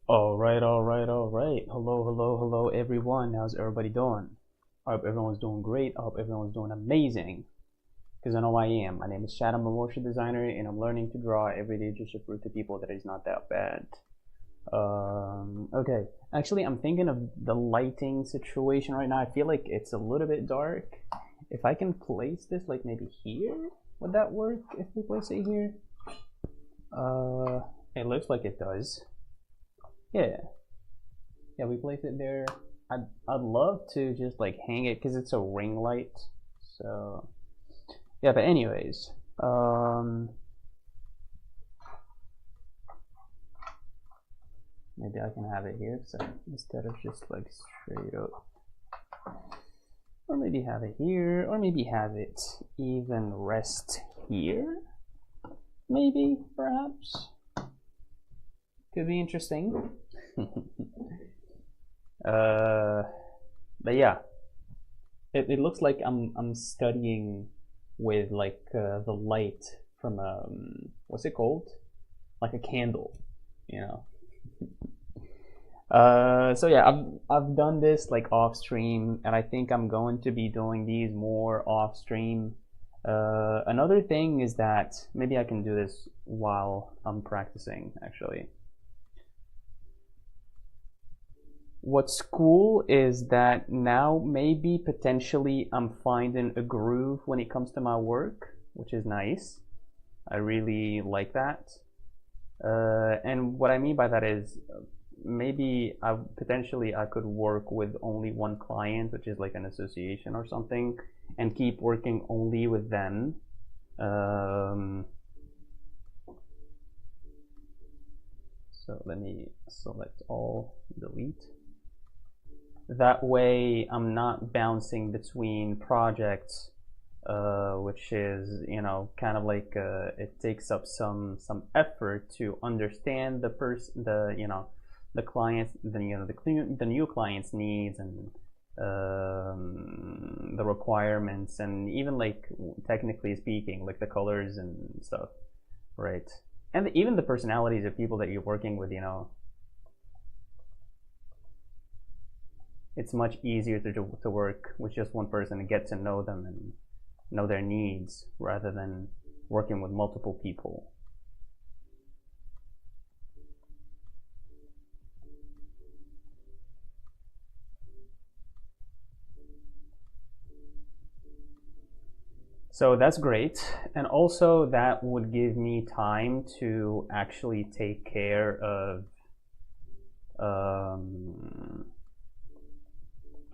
All right. Hello, everyone. How's everybody doing? I hope everyone's doing great. I hope everyone's doing amazing. Because I know I am. My name is Chad. I'm a motion designer, and I'm learning to draw every day just to prove to people that it's not that bad. Okay. Actually, I'm thinking of the lighting situation right now. I feel like it's a little bit dark. If I can place this, like maybe here, would that work? If we place it here, it looks like it does. Yeah, yeah, we place it there. I'd love to just like hang it because it's a ring light. So yeah, but anyways, maybe I can have it here, so instead of just like straight up, or maybe have it here, or maybe have it even rest here. Maybe, perhaps, could be interesting. But yeah, it looks like I'm studying with like the light from what's it called? Like a candle, you know. So yeah, I've done this like off stream, and I think I'm going to be doing these more off stream. Another thing is that maybe I can do this while I'm practicing actually. What's cool is that now maybe potentially I'm finding a groove when it comes to my work, which is nice. I really like that. And what I mean by that is maybe potentially I could work with only one client, which is like an association or something, and keep working only with them. So let me select all, delete. That way I'm not bouncing between projects, which is, you know, kind of like it takes up some effort to understand the clients, the new client's needs, and the requirements, and even like technically speaking, like the colors and stuff, right? And even the personalities of people that you're working with, you know. It's much easier to work with just one person and get to know them and know their needs rather than working with multiple people. So that's great, and also that would give me time to actually take care of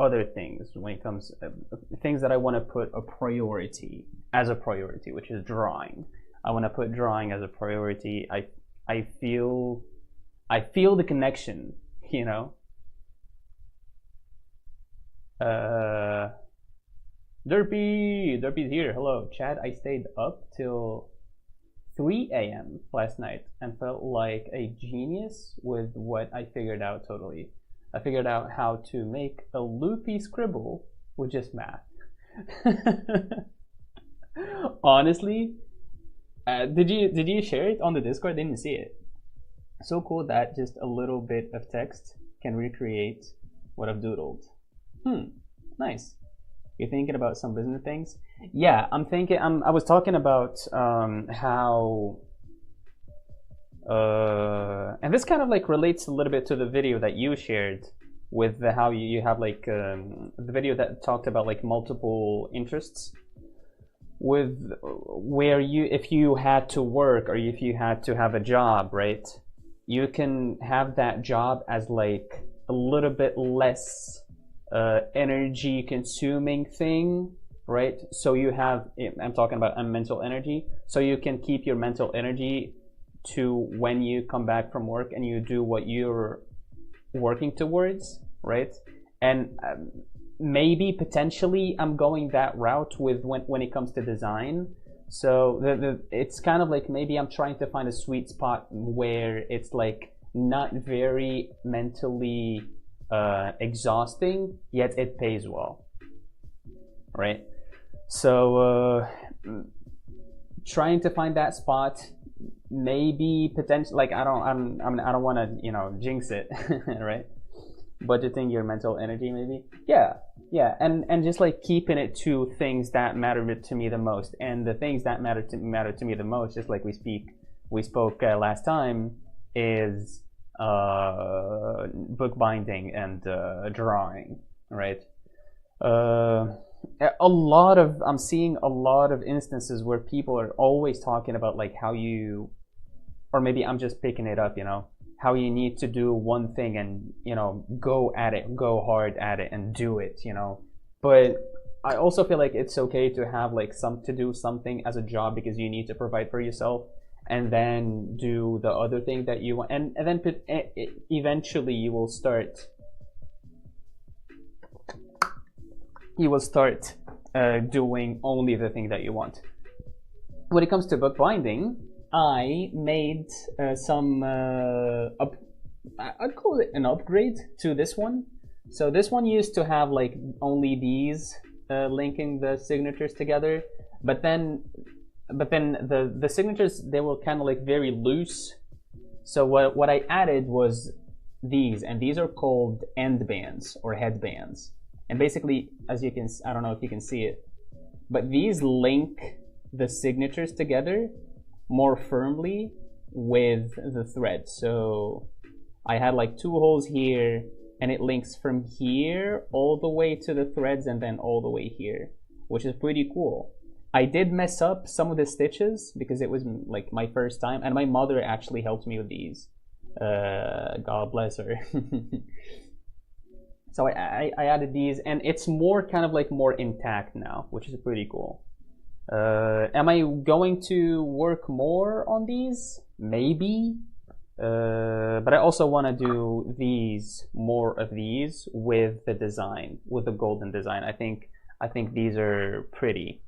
other things when it comes things that I want to put a priority as a priority, which is drawing. I want to put drawing as a priority. I feel the connection, you know. Derpy's here. Hello, Chad. I stayed up till 3 a.m. last night and felt like a genius with what I figured out totally. I figured out how to make a loopy scribble with just math. Honestly, did you share it on the Discord? I didn't see it. So cool that just a little bit of text can recreate what I've doodled. Nice. You're thinking about some business things? Yeah, I'm thinking. I was talking about how. And this kind of like relates a little bit to the video that you shared with how you have like the video that talked about like multiple interests, with where if you had to work or if you had to have a job, right, you can have that job as like a little bit less energy consuming thing, right? So you have, I'm talking about mental energy, so you can keep your mental energy to when you come back from work and you do what you're working towards, right? And maybe potentially I'm going that route with when it comes to design. So it's kind of like maybe I'm trying to find a sweet spot where it's like not very mentally exhausting, yet it pays well, right? So trying to find that spot, maybe potentially, like I don't want to, you know, jinx it, right? Budgeting your mental energy, maybe. Yeah, and just like keeping it to things that matter to me the most, and the things that matter to me the most, just like we spoke last time, is bookbinding and drawing, right? I'm seeing a lot of instances where people are always talking about like how you, or maybe I'm just picking it up, you know, how you need to do one thing and, you know, go at it, go hard at it and do it, you know. But I also feel like it's okay to have like to do something as a job because you need to provide for yourself, and then do the other thing that you want, and then eventually you will start doing only the thing that you want. When it comes to bookbinding, I made I'd call it an upgrade to this one. So this one used to have like only these linking the signatures together, but then the signatures, they were kind of like very loose. So what I added was these, and these are called end bands or headbands. And basically, as you can, I don't know if you can see it, but these link the signatures together more firmly with the thread. So I had like 2 holes here, and it links from here all the way to the threads and then all the way here, which is pretty cool. I did mess up some of the stitches because it was like my first time, and my mother actually helped me with these. God bless her. So I added these, and it's more kind of like more intact now, which is pretty cool. Am I going to work more on these? Maybe. But I also want to do more of these with the design, with the golden design. I think these are pretty.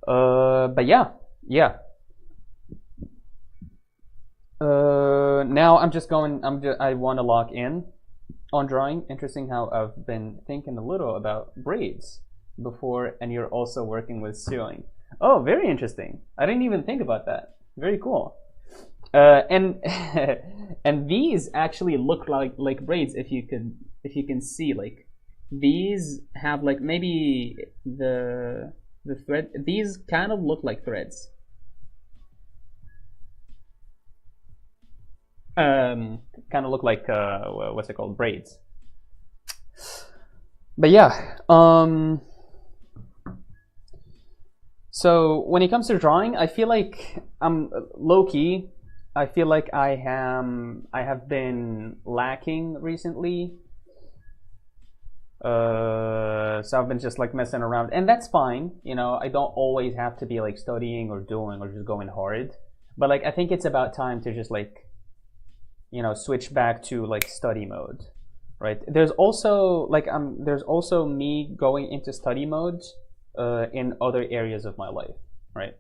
But yeah. Now I want to lock in on drawing. Interesting how I've been thinking a little about braids before, and you're also working with sewing. Oh, very interesting. I didn't even think about that. Very cool. And and these actually look like braids. If you can see, like these have like maybe the thread. These kind of look like threads. Kind of look like what's it called, braids. But yeah, so when it comes to drawing, I feel like I'm low-key. I feel like I have been lacking recently. So I've been just like messing around, and that's fine. You know, I don't always have to be like studying or doing or just going hard. But like, I think it's about time to just like, you know, switch back to like study mode, right? There's also like there's also me going into study mode in other areas of my life, right?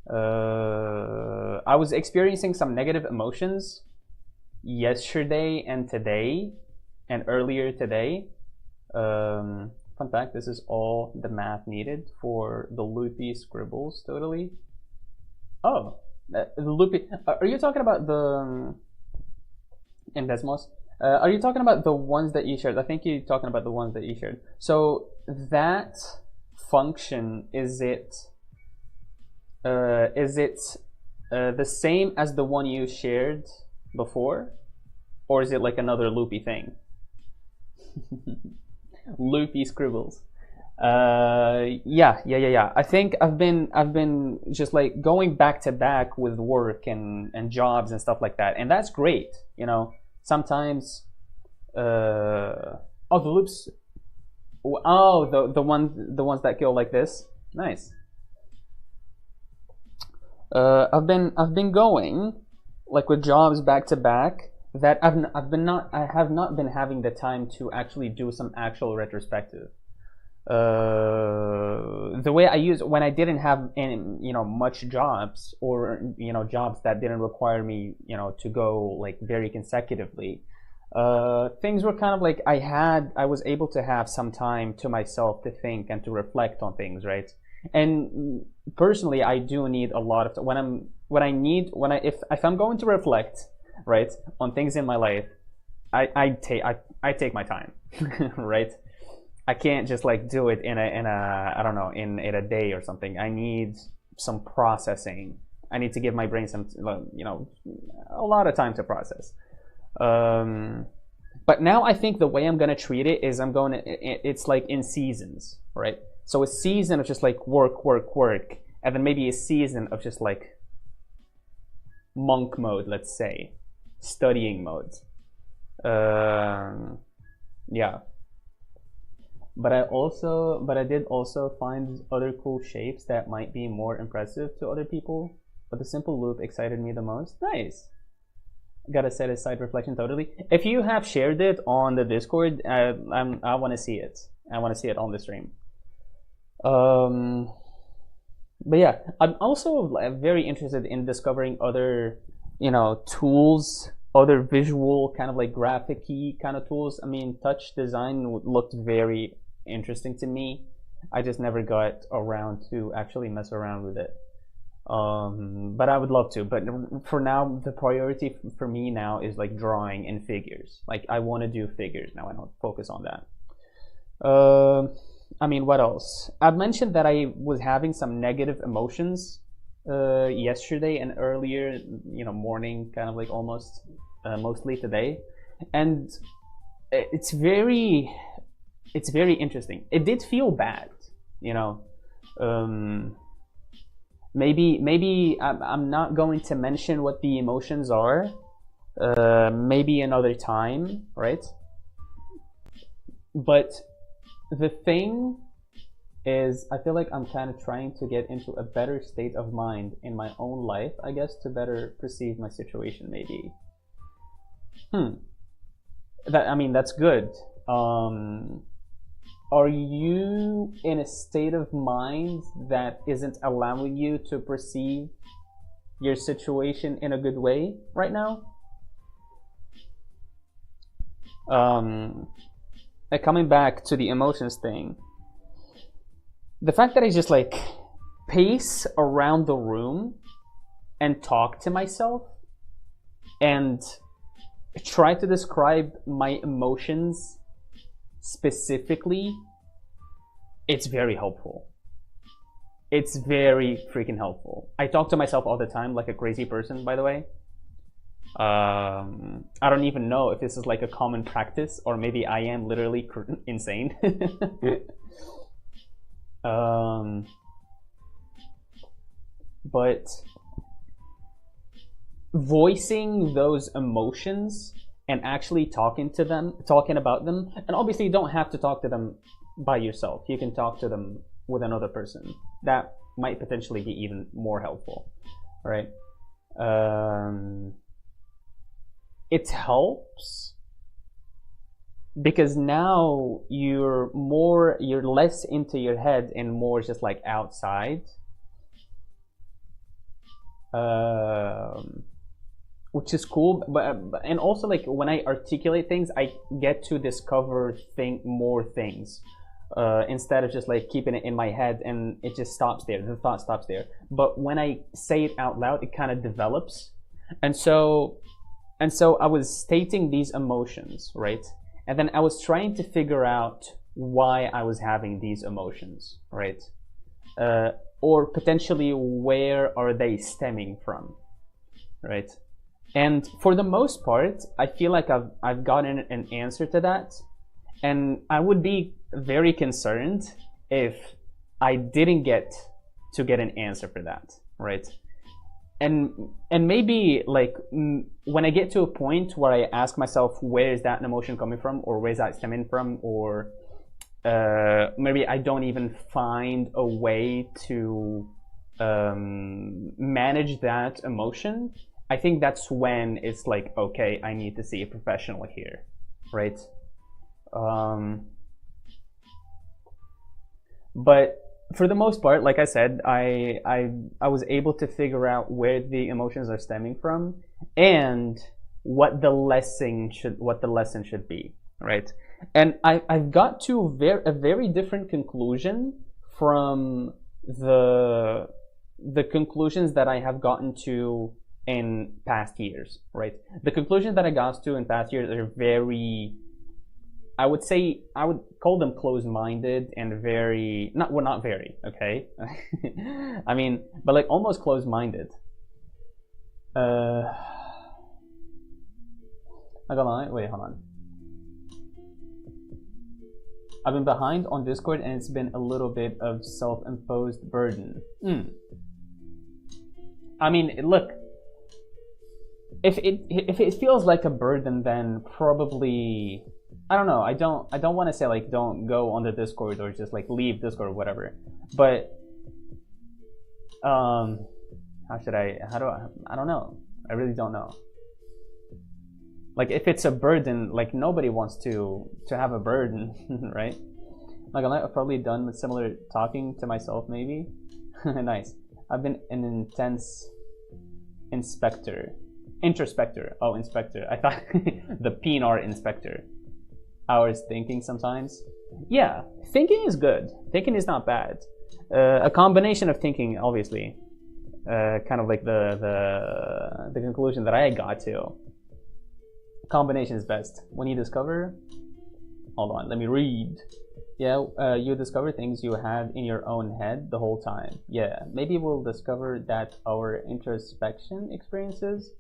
I was experiencing some negative emotions yesterday and today, and earlier today. Fun fact: this is all the math needed for the loopy scribbles. Totally. Oh, the loopy. Are you talking about the in Desmos? Are you talking about the ones that you shared? I think you're talking about the ones that you shared. So that function, is it the same as the one you shared before, or is it like another loopy thing? Loopy scribbles. Yeah. I think I've been just like going back to back with work and jobs and stuff like that, and that's great. You know, sometimes oh, the loops. Oh, the ones that go like this. Nice. I've been going like with jobs back to back that I have not been having the time to actually do some actual retrospective. The way I use when I didn't have any, you know, much jobs, or you know, jobs that didn't require me, you know, to go like very consecutively. Things were kind of like I was able to have some time to myself to think and to reflect on things, right? And personally, I do need a lot of if I'm going to reflect, right, on things in my life, I take my time, right? I can't just like do it in a I don't know, in a day or something. I need some processing. I need to give my brain some, a lot of time to process. But now I think the way I'm gonna treat it is it's like in seasons, right? So a season of just like work, work, work, and then maybe a season of just like monk mode, let's say, studying mode. Yeah. But I did also find other cool shapes that might be more impressive to other people. But the simple loop excited me the most. Nice. Gotta set aside reflection totally. If you have shared it on the Discord, I want to see it. I want to see it on the stream. But yeah, I'm also very interested in discovering other, tools, other visual kind of like graphic-y kind of tools. I mean, touch design looked very interesting to me. I just never got around to actually mess around with it. But I would love to. But for now, the priority for me now is like drawing and figures. Like I want to do figures now. I don't focus on that. I mean, what else? I've mentioned that I was having some negative emotions yesterday and earlier, morning, kind of like almost mostly today, and it's very interesting. It did feel bad, maybe I'm not going to mention what the emotions are. Maybe another time, right? But the thing is, I feel like I'm kind of trying to get into a better state of mind in my own life, I guess, to better perceive my situation, maybe. That's good. Are you in a state of mind that isn't allowing you to perceive your situation in a good way right now? Coming back to the emotions thing, the fact that I just like pace around the room and talk to myself and try to describe my emotions specifically, it's very helpful. It's very freaking helpful. I talk to myself all the time like a crazy person, by the way. I don't even know if this is like a common practice or maybe I am literally insane. But voicing those emotions and actually talking about them, and obviously you don't have to talk to them by yourself. You can talk to them with another person. That might potentially be even more helpful, right? It helps because now you're less into your head and more just like outside, which is cool. And also like when I articulate things, I get to discover more things instead of just like keeping it in my head and it just stops there. The thought stops there. But when I say it out loud, it kind of develops. And so I was stating these emotions, right? And then I was trying to figure out why I was having these emotions, right? Or potentially where are they stemming from, right? And for the most part, I feel like I've gotten an answer to that. And I would be very concerned if I didn't get an answer for that, right? And maybe like when I get to a point where I ask myself, where is that emotion coming from, or where is that stemming from, or maybe I don't even find a way to manage that emotion, I think that's when it's like, okay, I need to see a professional here, right? But for the most part, like I said, I was able to figure out where the emotions are stemming from and what the lesson should be, right? And I've got to a very different conclusion from the conclusions that I have gotten to in past years, right? The conclusions that I got to in past years are very, I would say, I would call them closed-minded and very, not, well, not very, okay? I mean, but like almost closed-minded. Not gonna lie, wait, hold on. I've been behind on Discord and it's been a little bit of self-imposed burden. I mean, look, if it feels like a burden, then probably, I don't know. I don't want to say like don't go on the Discord or just like leave Discord or whatever. But I don't know. I really don't know. Like if it's a burden, like nobody wants to have a burden, right? Like I've probably done with similar talking to myself maybe. Nice. I've been an intense introspector. Oh, inspector. I thought the PNR inspector. Hours thinking sometimes. Yeah, thinking is good. Thinking is not bad. A combination of thinking, obviously. Kind of like the conclusion that I got to. Combination is best. When you discover, hold on, let me read. Yeah, you discover things you had in your own head the whole time. Yeah, maybe we'll discover that our introspection experiences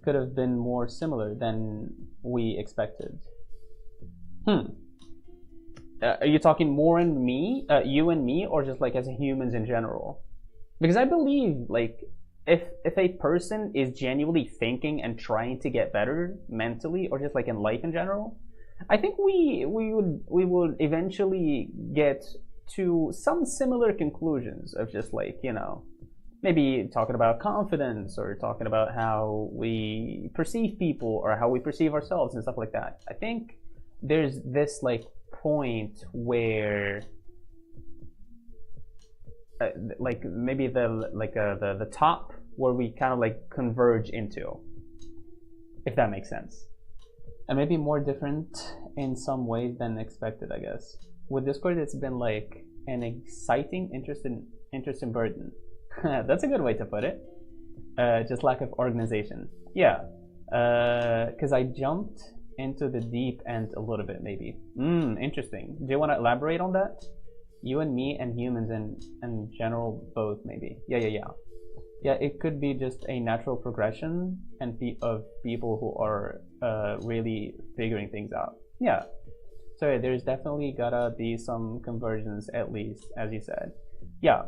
could have been more similar than we expected. Are you talking more in me, you and me, or just like as humans in general? Because I believe like if a person is genuinely thinking and trying to get better mentally or just like in life in general, I think we would eventually get to some similar conclusions of just like, you know, maybe talking about confidence or talking about how we perceive people or how we perceive ourselves and stuff like that. I think there's this like point where like maybe the top where we kind of like converge into, if that makes sense, and maybe more different in some ways than expected. I guess with Discord it's been like an exciting interest in burden. That's a good way to put it. Just lack of organization. Yeah, because I jumped into the deep end a little bit maybe. Interesting. Do you want to elaborate on that? You and me and humans in general both maybe. Yeah, it could be just a natural progression and of people who are really figuring things out. Yeah, so there's definitely gotta be some convergence at least, as you said. Yeah.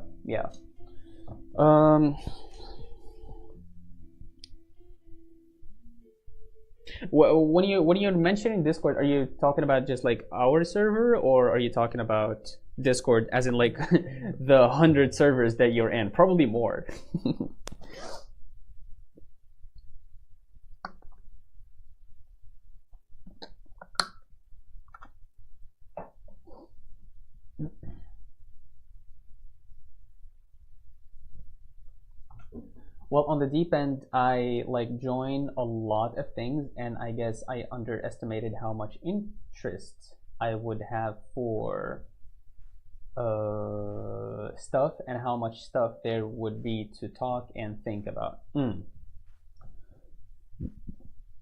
When you're mentioning Discord, are you talking about just like our server, or are you talking about Discord as in like the 100 servers that you're in? Probably more. Well, on the deep end, I like join a lot of things, and I guess I underestimated how much interest I would have for stuff and how much stuff there would be to talk and think about.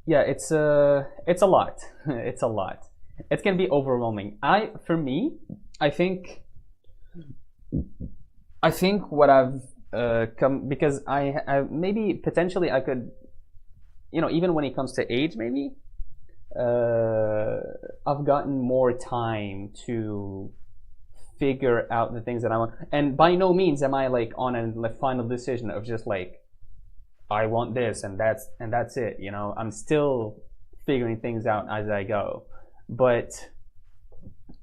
Yeah, it's a lot. It's a lot. It's gonna be overwhelming. For me, I think what I've come, because I maybe potentially I could, you know, even when it comes to age, maybe I've gotten more time to figure out the things that I want, and by no means am I like on a final decision of just like I want this and that's it. You know, I'm still figuring things out as I go. But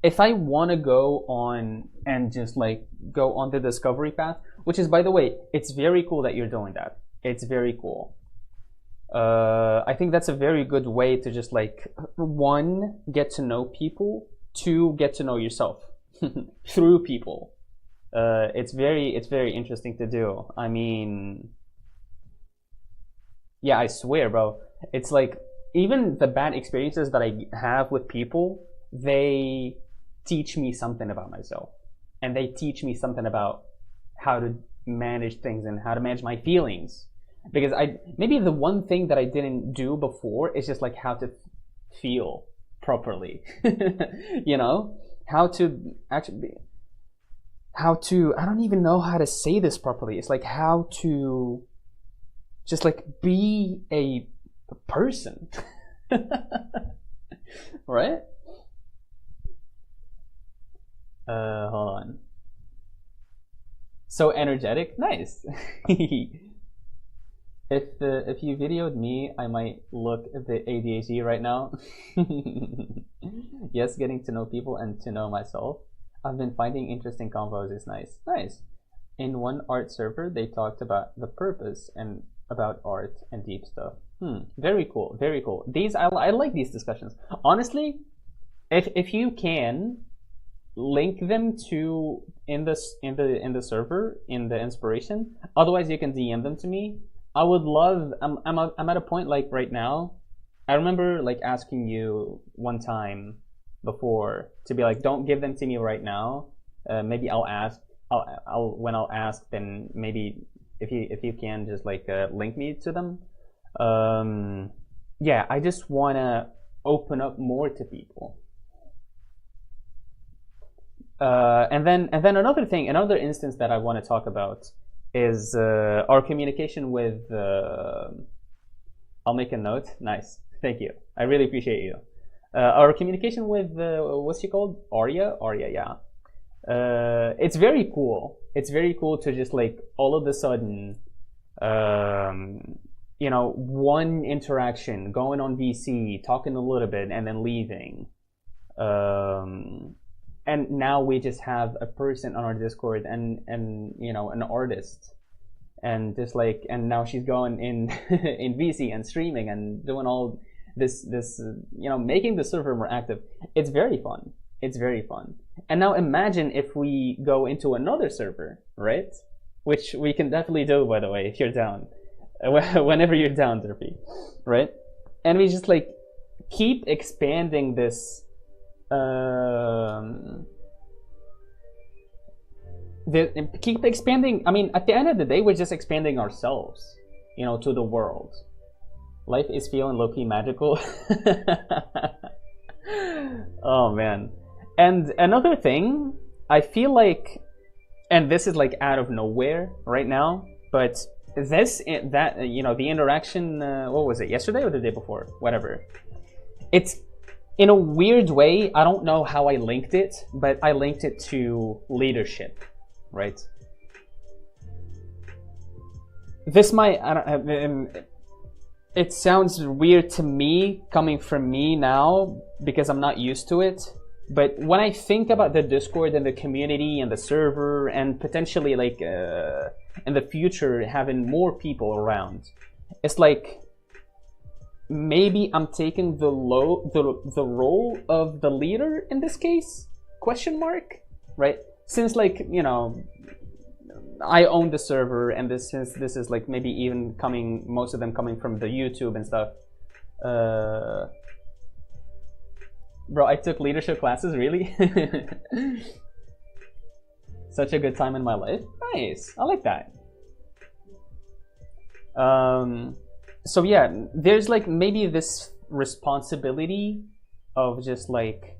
if I want to go on and just like go on the discovery path, which is, by the way, it's very cool that you're doing that. It's very cool. I think that's a very good way to just like, one, get to know people, two, get to know yourself through people. It's very interesting to do. I mean, yeah, I swear, bro. It's like even the bad experiences that I have with people, they teach me something about myself, and they teach me something about how to manage things and how to manage my feelings. Because maybe the one thing that I didn't do before is just like how to feel properly. You know, how to actually, how to, I don't even know how to say this properly. It's like how to just like be a person. Right? Hold on. So energetic, nice. If you videoed me, I might look a bit ADHD right now. Yes, getting to know people and to know myself. I've been finding interesting convos is nice. Nice. In one art server, they talked about the purpose and about art and deep stuff. Very cool. Very cool. These I like these discussions. Honestly, if you can link them to in the server in the inspiration. Otherwise, you can DM them to me. I would love. I'm at a point like right now. I remember like asking you one time before to be like, don't give them to me right now. Maybe I'll ask. When I'll ask, then maybe if you can just like link me to them. Yeah, I just wanna open up more to people. And then another instance that I want to talk about is our communication with. I'll make a note. Nice, thank you. I really appreciate you. Our communication with what's she called? Arya. Arya, yeah. It's very cool. It's very cool to just like all of a sudden, you know, one interaction, going on VC, talking a little bit, and then leaving. And now we just have a person on our Discord and you know, an artist, and just like, and now she's going in in VC and streaming and doing all this you know, making the server more active. It's very fun. It's very fun. And now imagine if we go into another server, right? Which we can definitely do, by the way, if you're down. Whenever you're down, Derpy, right? And we just like keep expanding this. Keep expanding. I mean, at the end of the day, we're just expanding ourselves, you know, to the world. Life is feeling low-key magical. Oh man. And another thing, I feel like, and this is like out of nowhere right now, but that you know, the interaction, what was it, yesterday or the day before, whatever, it's in a weird way, I don't know how I linked it, but I linked it to leadership, right? This might, it sounds weird to me coming from me now because I'm not used to it. But when I think about the Discord and the community and the server and potentially like in the future having more people around, it's like maybe I'm taking the role of the leader in this case? Question mark, right? Since like, you know, I own the server, and since this is like maybe even coming, most of them coming from the YouTube and stuff. Bro, I took leadership classes, really? Such a good time in my life. Nice, I like that. So yeah, there's like maybe this responsibility of just like,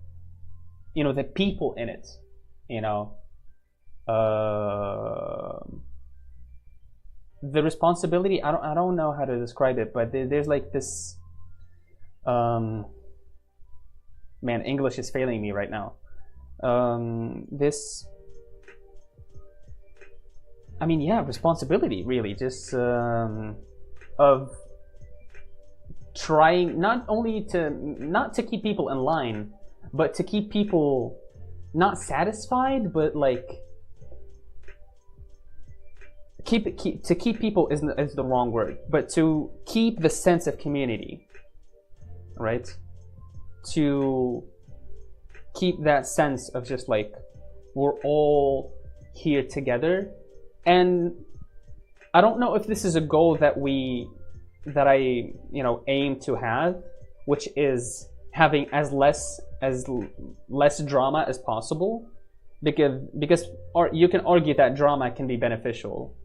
you know, the people in it, you know. The responsibility, I don't know how to describe it, but there's like this man, English is failing me right now. This, I mean, yeah, responsibility, really, just of trying not only not to keep people in line, but to keep people not satisfied, but like to keep people is the wrong word, but to keep the sense of community, right? To keep that sense of just like we're all here together. And I don't know if this is a goal that I, you know, aim to have, which is having as less drama as possible, because or you can argue that drama can be beneficial.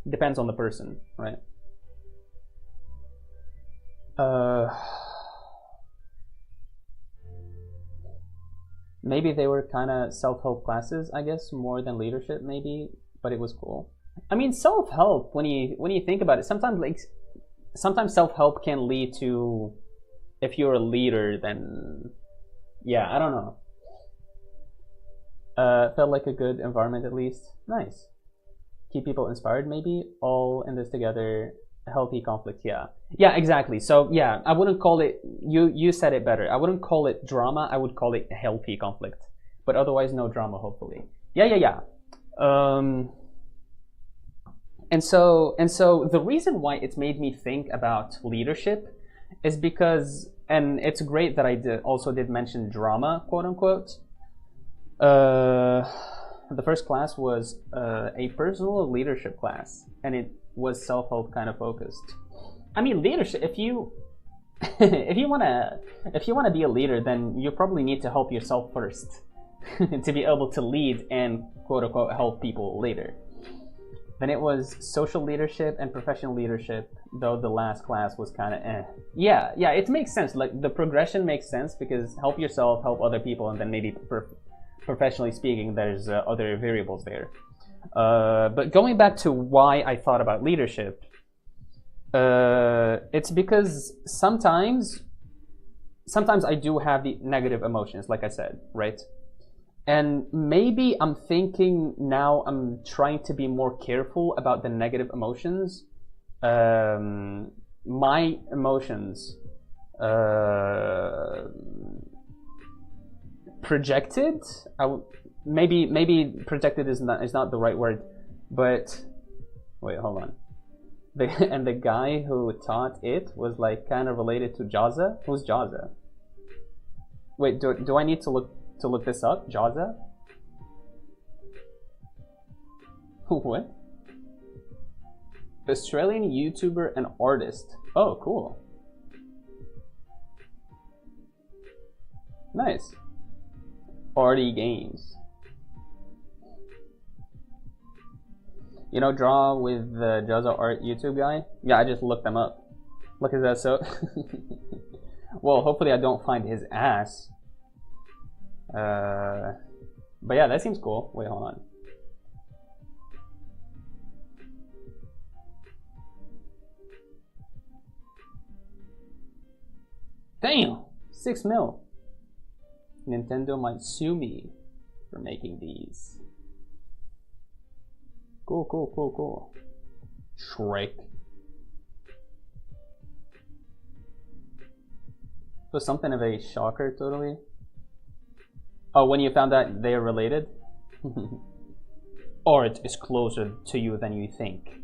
Depends on the person, right? Maybe they were kind of self-help classes, I guess, more than leadership, maybe. But it was cool. I mean, self-help. When you think about it, sometimes self-help can lead to, if you're a leader, then yeah, I don't know. Felt like a good environment at least. Nice. Keep people inspired, maybe. All in this together. Healthy conflict, yeah. Yeah, exactly. So yeah, I wouldn't call it, you said it better. I wouldn't call it drama, I would call it healthy conflict. But otherwise no drama, hopefully. Yeah. And so the reason why it's made me think about leadership is because, and it's great that I also did mention drama, quote unquote. The first class was a personal leadership class, and it was self-help kind of focused. I mean, leadership, if you if you wanna be a leader, then you probably need to help yourself first to be able to lead and quote unquote help people later. Then it was social leadership and professional leadership, though the last class was kind of Yeah, it makes sense. Like the progression makes sense because help yourself, help other people, and then maybe professionally speaking, there's other variables there. But going back to why I thought about leadership, it's because sometimes I do have the negative emotions, like I said, right? And maybe I'm thinking now I'm trying to be more careful about the negative emotions. My emotions projected. Maybe projected is not the right word, but wait, hold on. And the guy who taught it was like kind of related to Jaza. Who's Jaza? Wait, do I need to look this up? Jaza? What? Australian YouTuber and artist. Oh, cool. Nice. Party games. You know, draw with the Jaza Art YouTube guy? Yeah, I just looked them up. Look at that, so... Well, hopefully I don't find his ass. But yeah, that seems cool. Wait, hold on. Damn! 6 mil. Nintendo might sue me for making these. Cool. Shrek. It was something of a shocker, totally. Oh, when you found out they're related? Art is closer to you than you think.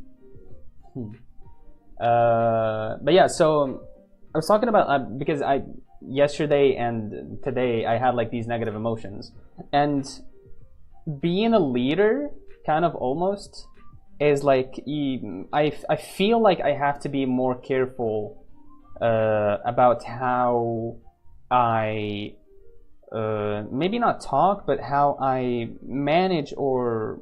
But yeah, so I was talking about because yesterday and today I had like these negative emotions, and being a leader kind of almost is like I feel like I have to be more careful about how I maybe not talk, but how I manage, or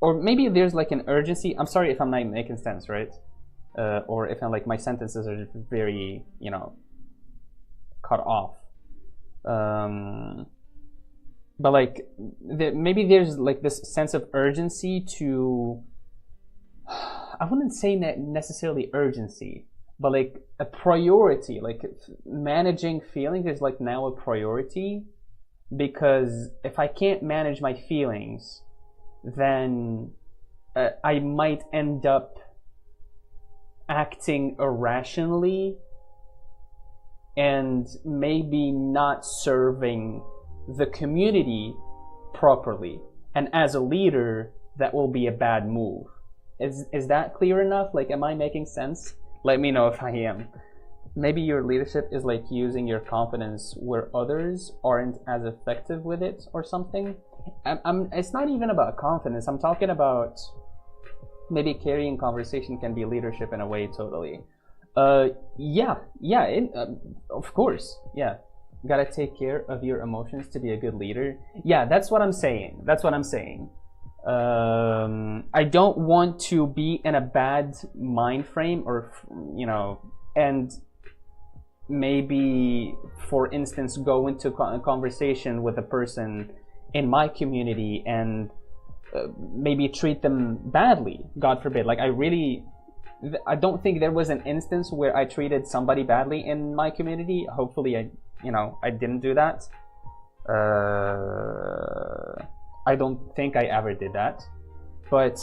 maybe there's like an urgency. I'm sorry if I'm not making sense, right? Or if I'm like my sentences are very, you know, cut off. But like maybe there's like this sense of urgency to, I wouldn't say necessarily urgency, but like a priority, like managing feelings is like now a priority, because if I can't manage my feelings, then I might end up acting irrationally and maybe not serving the community properly. And as a leader, that will be a bad move. Is that clear enough? Like, am I making sense? Let me know if I am. Maybe your leadership is like using your confidence where others aren't as effective with it or something. It's not even about confidence. I'm talking about maybe carrying conversation can be leadership in a way, totally. Of course, yeah. gotta take care of your emotions to be a good leader. Yeah, that's what I'm saying. That's what I'm saying. I don't want to be in a bad mind frame, or and maybe, for instance, go into a conversation with a person in my community and maybe treat them badly, God forbid. Like, I don't think there was an instance where I treated somebody badly in my community. Hopefully I didn't do that. I don't think I ever did that, but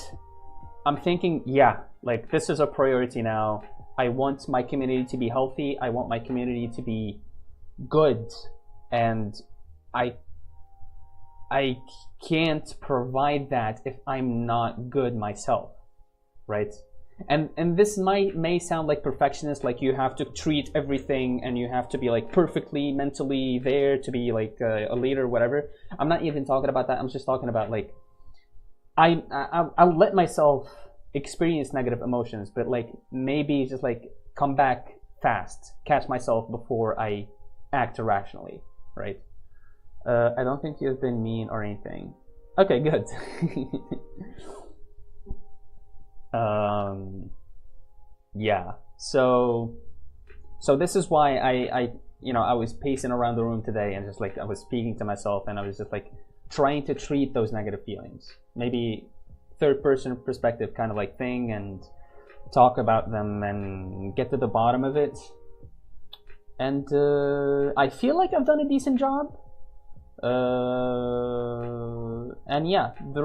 I'm thinking, yeah, like, this is a priority now. I want my community to be healthy. I want my community to be good, and I can't provide that if I'm not good myself, right? And this may sound like perfectionist, like you have to treat everything and you have to be like perfectly mentally there to be like a leader, whatever. I'm not even talking about that. I'm just talking about like I'll let myself experience negative emotions, but like maybe just like come back fast, catch myself before I act irrationally, right? I don't think you've been mean or anything. Okay, good. Yeah. So this is why I was pacing around the room today and just like I was speaking to myself and I was just like trying to treat those negative feelings, maybe third person perspective kind of like thing, and talk about them and get to the bottom of it. And I feel like I've done a decent job. And yeah, the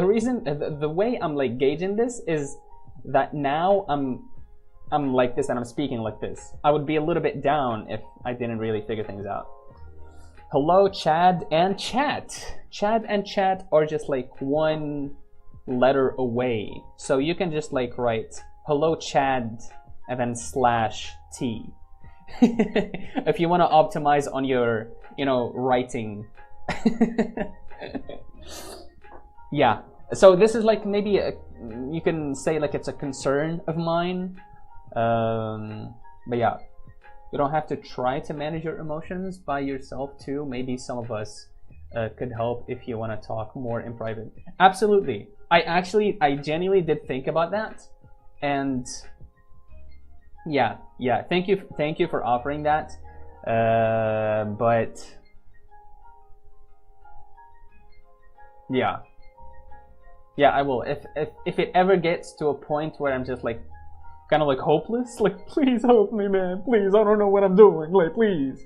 reason, the way I'm like gauging this is that now I'm like this and I'm speaking like this. I would be a little bit down if I didn't really figure things out. Hello, Chad and Chat. Chad and Chat are just like one letter away, so you can just like write hello Chad and then /T if you want to optimize on your writing. Yeah, so this is like maybe you can say like it's a concern of mine, but yeah, you don't have to try to manage your emotions by yourself too. Maybe some of us could help if you want to talk more in private. Absolutely. I genuinely did think about that, and yeah, thank you for offering that, but yeah, I will if it ever gets to a point where I'm just like kind of like hopeless, like please help me, man, please, I don't know what I'm doing, like please.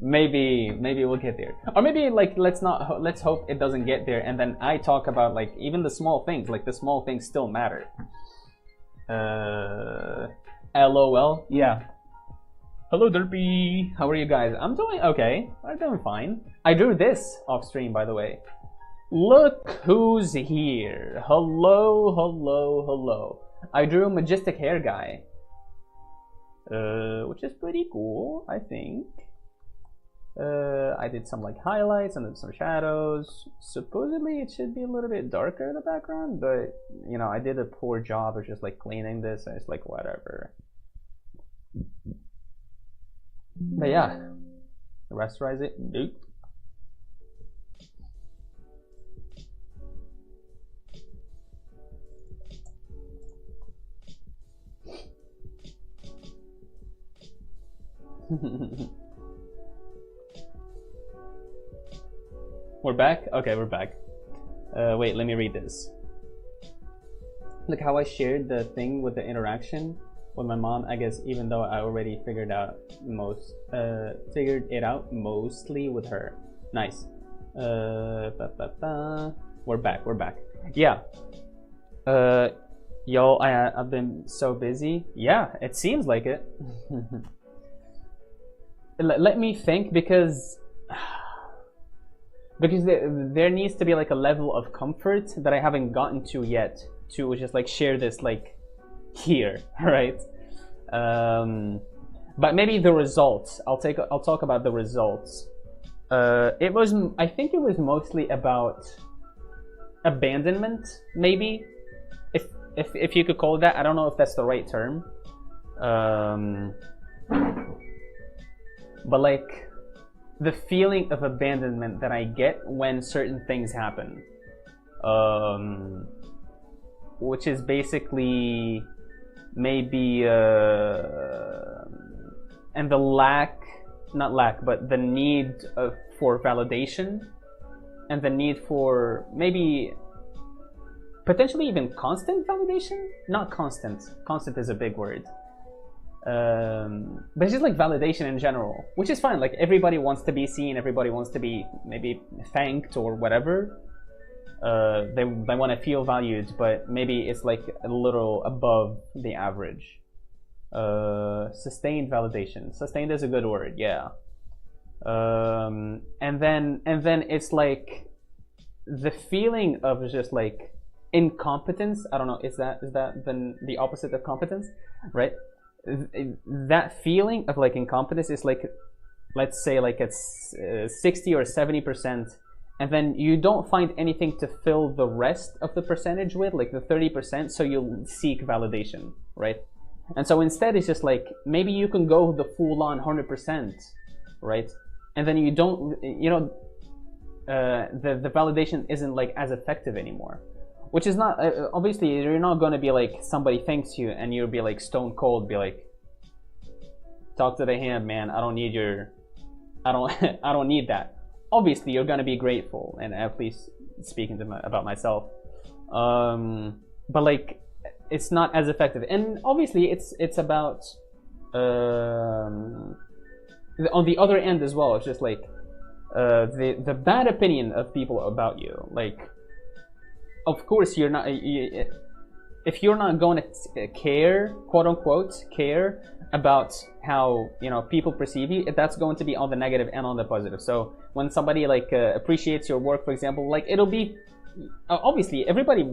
maybe we'll get there, or maybe like let's hope it doesn't get there, and then I talk about like even the small things, like the small things still matter. LOL. Yeah. Hello Derpy, how are you guys? I'm doing okay. I'm doing fine. I drew this off stream, by the way. Look who's here. Hello. I drew a majestic hair guy, which is pretty cool, I think. I did some like highlights and then some shadows. Supposedly it should be a little bit darker in the background, but I did a poor job of just like cleaning this, and it's like whatever. But yeah, rasterize it. Nope. We're back? Okay, we're back. Wait, let me read this. Look how I shared the thing with the interaction with my mom, I guess, even though I already figured it out mostly with her. Nice. We're back. Yeah. Y'all, I've been so busy. Yeah, it seems like it. Let me think, because there needs to be like a level of comfort that I haven't gotten to yet to just like share this like here, right? But maybe the results. I'll talk about the results. I think it was mostly about abandonment, maybe, if you could call it that. I don't know if that's the right term. but like the feeling of abandonment that I get when certain things happen, um, which is basically maybe and the lack, not lack, but the need for validation, and the need for maybe potentially even constant validation. Not constant, constant is a big word, but it's just like validation in general, which is fine. Like everybody wants to be seen, everybody wants to be maybe thanked or whatever. They want to feel valued, but maybe it's like a little above the average. Sustained validation, sustained is a good word, yeah. And then it's like the feeling of just like incompetence. I don't know, is that then the opposite of competence, right? That feeling of like incompetence is like, let's say like it's 60 or 70%, and then you don't find anything to fill the rest of the percentage with, like the 30%, so you'll seek validation, right? And so instead it's just like maybe you can go the full on 100%, right? And then you don't, the validation isn't like as effective anymore, which is not, obviously you're not going to be like somebody thanks you and you'll be like stone cold, be like, talk to the hand, man, I don't need your, I don't need that. Obviously you're going to be grateful, and at least speaking to about myself, but like it's not as effective. And obviously it's about on the other end as well. It's just like the bad opinion of people about you. Like, of course you're not, if you're not going to care, quote unquote care, about how people perceive you, that's going to be on the negative and on the positive. So when somebody like appreciates your work, for example, like it'll be obviously everybody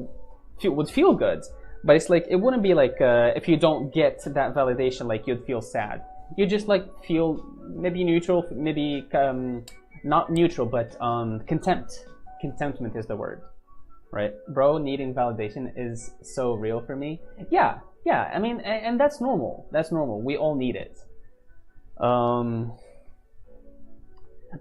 would feel good, but it's like it wouldn't be like if you don't get that validation, like you'd feel sad. You just like feel maybe neutral, maybe not neutral, but contentment is the word, right? Bro, needing validation is so real for me. Yeah, I mean, and that's normal. That's normal. We all need it.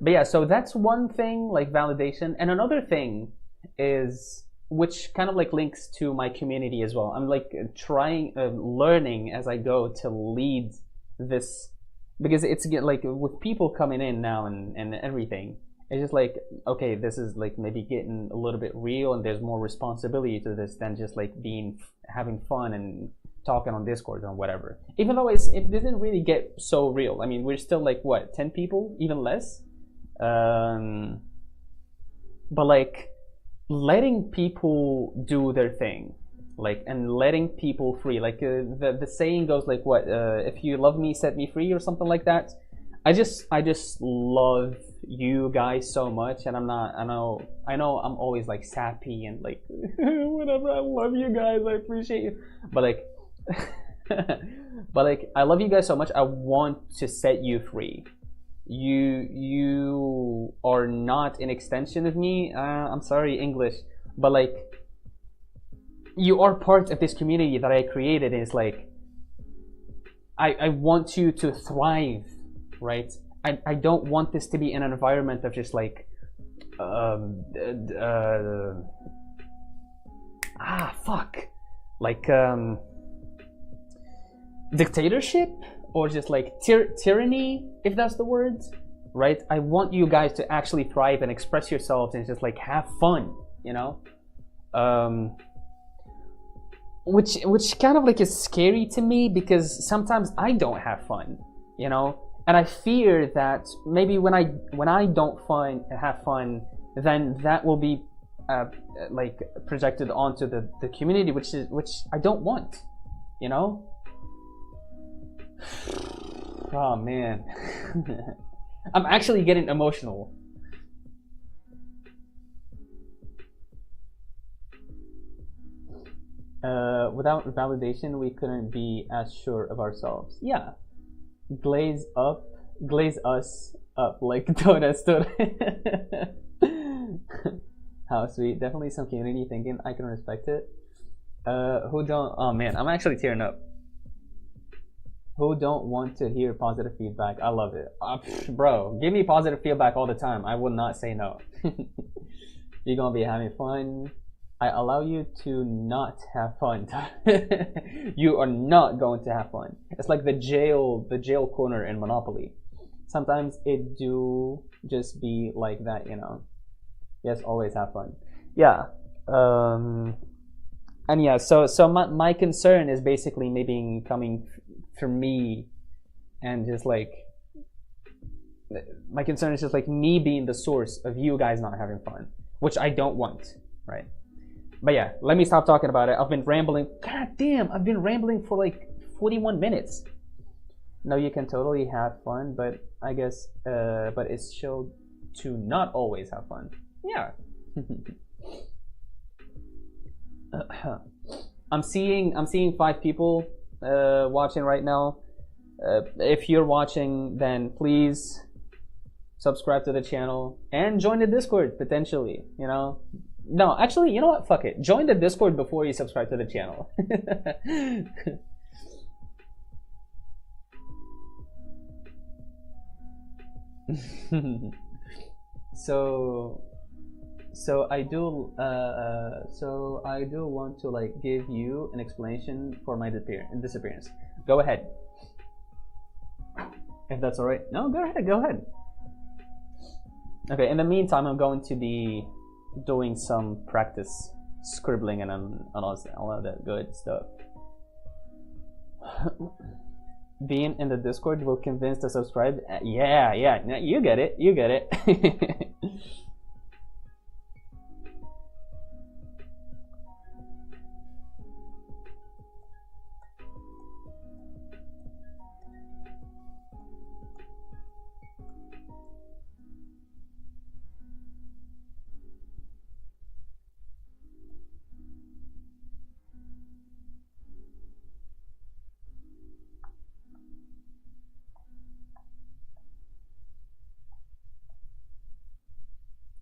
But yeah, so that's one thing, like validation. And another thing is, which kind of like links to my community as well. I'm like trying, learning as I go to lead this, because it's like with people coming in now and everything, it's just like, okay, this is like maybe getting a little bit real, and there's more responsibility to this than just like having fun and talking on Discord or whatever. Even though it didn't really get so real. I mean, we're still like what, 10 people, even less. But like letting people do their thing, like, and letting people free. Like the saying goes like what? If you love me, set me free, or something like that. I just love you guys so much, and I know I'm always like sappy and like whatever. I love you guys. I appreciate you, but like. But like I love you guys so much. I want to set you free. You are not an extension of me. I'm sorry, English, but like you are part of this community that I created. And it's like I want you to thrive, right? I don't want this to be an environment of just like dictatorship, or just like tyranny, if that's the word, right? I want you guys to actually thrive and express yourselves and just like have fun, which kind of like is scary to me, because sometimes I don't have fun, and I fear that maybe when I don't have fun, then that will be like projected onto the community, which I don't want, Oh man. I'm actually getting emotional. Without validation, we couldn't be as sure of ourselves. Yeah. Glaze us up like Dota stood. How sweet. Definitely some community thinking. I can respect it. Who don't? Oh man, I'm actually tearing up. Who don't want to hear positive feedback? I love it. Bro, give me positive feedback all the time. I will not say no. You're gonna be having fun. I allow you to not have fun. You are not going to have fun. It's like the jail corner in Monopoly. Sometimes it do just be like that, you know. Yes, always have fun. Yeah. And yeah, so my concern is basically maybe coming from me, and just like my concern is just like me being the source of you guys not having fun, which I don't want, right? But yeah, let me stop talking about it. I've been rambling. God damn, I've been rambling for like 41 minutes. No, you can totally have fun, but I guess, but it's shown to not always have fun. Yeah. I'm seeing 5 people watching right now. If you're watching, then please subscribe to the channel and join the Discord potentially. You know, no, actually, you know what? Fuck it. Join the Discord before you subscribe to the channel. So I do want to like give you an explanation for my disappearance. Go ahead. If that's alright. No, go ahead. Okay, in the meantime, I'm going to be doing some practice scribbling and all of that good stuff. Being in the Discord will convince to subscribe. Yeah, you get it.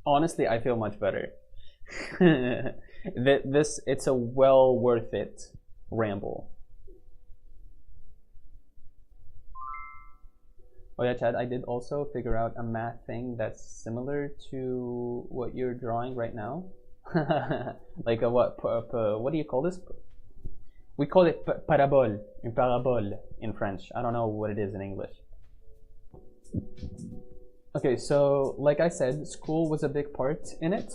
Honestly, I feel much better. It's a well worth it ramble. Oh yeah, Chad, I did also figure out a math thing that's similar to what you're drawing right now. Like a what do you call this? We call it parabole, une parabole in French. I don't know what it is in English. Okay, so like I said, school was a big part in it.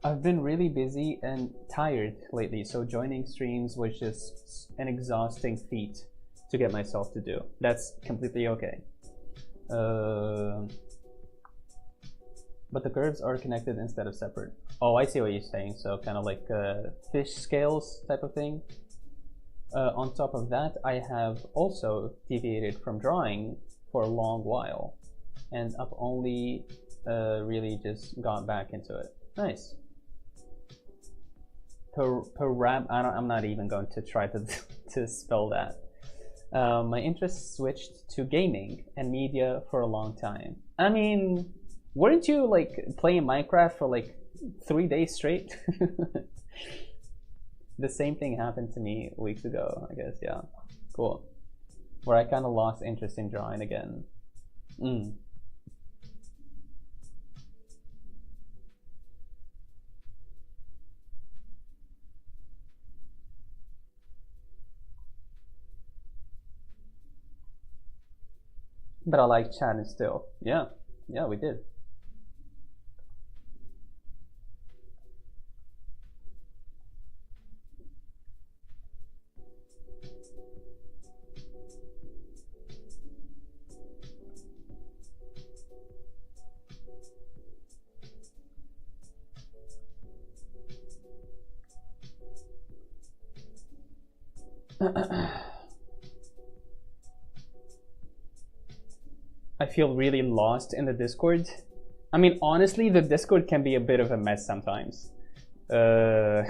I've been really busy and tired lately, so joining streams was just an exhausting feat to get myself to do. That's completely okay. But the curves are connected instead of separate. Oh, I see what you're saying. So kind of like fish scales type of thing. On top of that, I have also deviated from drawing for a long while, and I've only really just gone back into it. Nice. I'm not even going to try to spell that. My interest switched to gaming and media for a long time. I mean, weren't you like playing Minecraft for like 3 days straight? The same thing happened to me weeks ago, I guess. Yeah, cool. Where I kind of lost interest in drawing again. But I like chatting still. Yeah, we did. I feel really lost in the Discord. I mean, honestly, the Discord can be a bit of a mess sometimes. I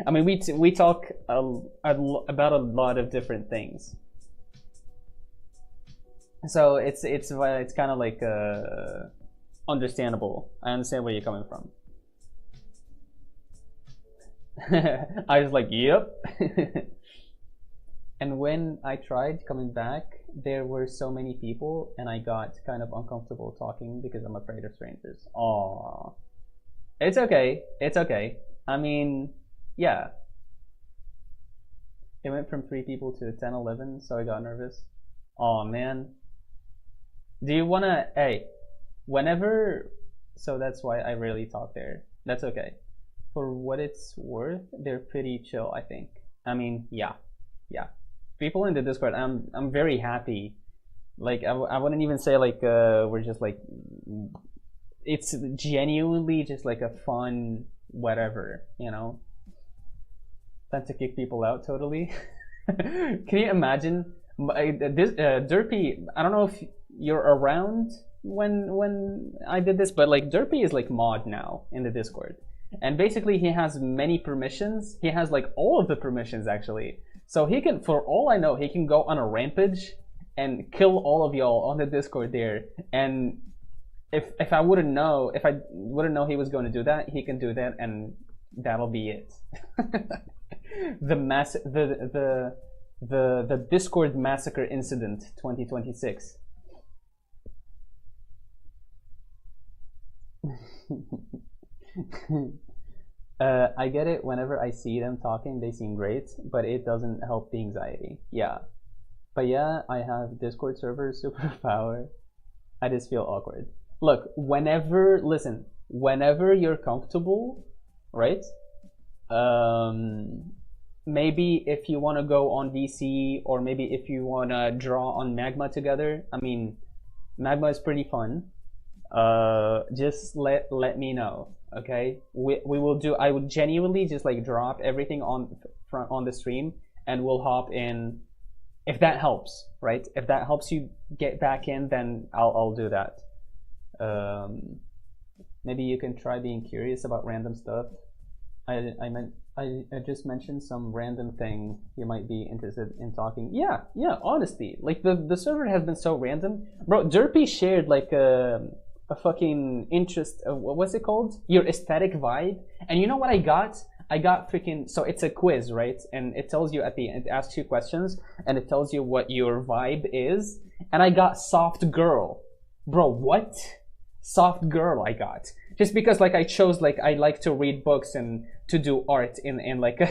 mean, we talk about a lot of different things, so it's kind of like understandable. I understand where you're coming from. I was like, yep. And when I tried coming back, there were so many people, and I got kind of uncomfortable talking because I'm afraid of strangers. Oh, it's okay. It's okay. I mean, yeah. It went from 3 people to 10, 11, so I got nervous. Oh man. Do you wanna, hey, whenever, so that's why I rarely talk there. That's okay. For what it's worth, they're pretty chill, I think. I mean, yeah, yeah. People in the Discord, I'm very happy. Like, I wouldn't even say like we're just like, it's genuinely just like a fun whatever, you know. Time to kick people out totally. Can you imagine this Derpy? I don't know if you're around when I did this, but like Derpy is like mod now in the Discord, and basically he has many permissions. He has like all of the permissions actually, so he can, for all I know, he can go on a rampage and kill all of y'all on the Discord there. And if I wouldn't know, if I wouldn't know he was going to do that, he can do that, and that'll be it. The Discord massacre incident 2026. I get it. Whenever I see them talking, they seem great, but it doesn't help the anxiety. Yeah, but yeah, I have Discord server superpower. I just feel awkward. Look, listen, whenever you're comfortable, right? Maybe if you want to go on VC, or maybe if you want to draw on Magma together. I mean, Magma is pretty fun. Just let me know, okay? We will do. I would genuinely just like drop everything on the stream, and we'll hop in if that helps, right? If that helps you get back in, then I'll do that. Maybe you can try being curious about random stuff. I just mentioned some random thing you might be interested in talking. Yeah, honestly. Like the server has been so random. Bro, Derpy shared like a fucking interest, what's it called? Your aesthetic vibe. And you know what I got? I got freaking, so it's a quiz, right? And it tells you at the end, it asks you questions, and it tells you what your vibe is. And I got soft girl. Bro, what? Soft girl I got. Just because like I chose, like I like to read books and to do art in like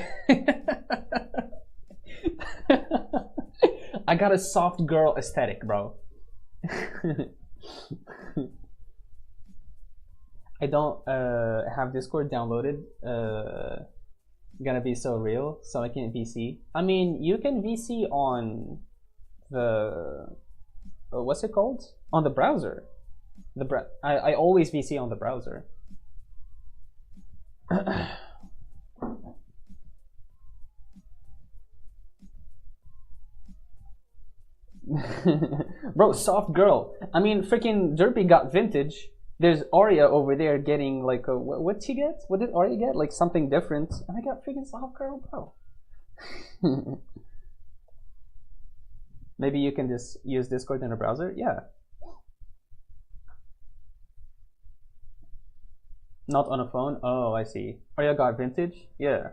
I got a soft girl aesthetic, bro. I don't have Discord downloaded. Gonna be so real, so I can VC. I mean, you can VC on the what's it called? On the browser. I always VC on the browser. Bro, soft girl. I mean, freaking Derpy got vintage. There's Arya over there getting like a, what'd she get? What did Arya get? Like something different. And I got freaking soft girl, bro. Maybe you can just use Discord in a browser? Yeah. Not on a phone? Oh, I see. Arya got vintage? Yeah.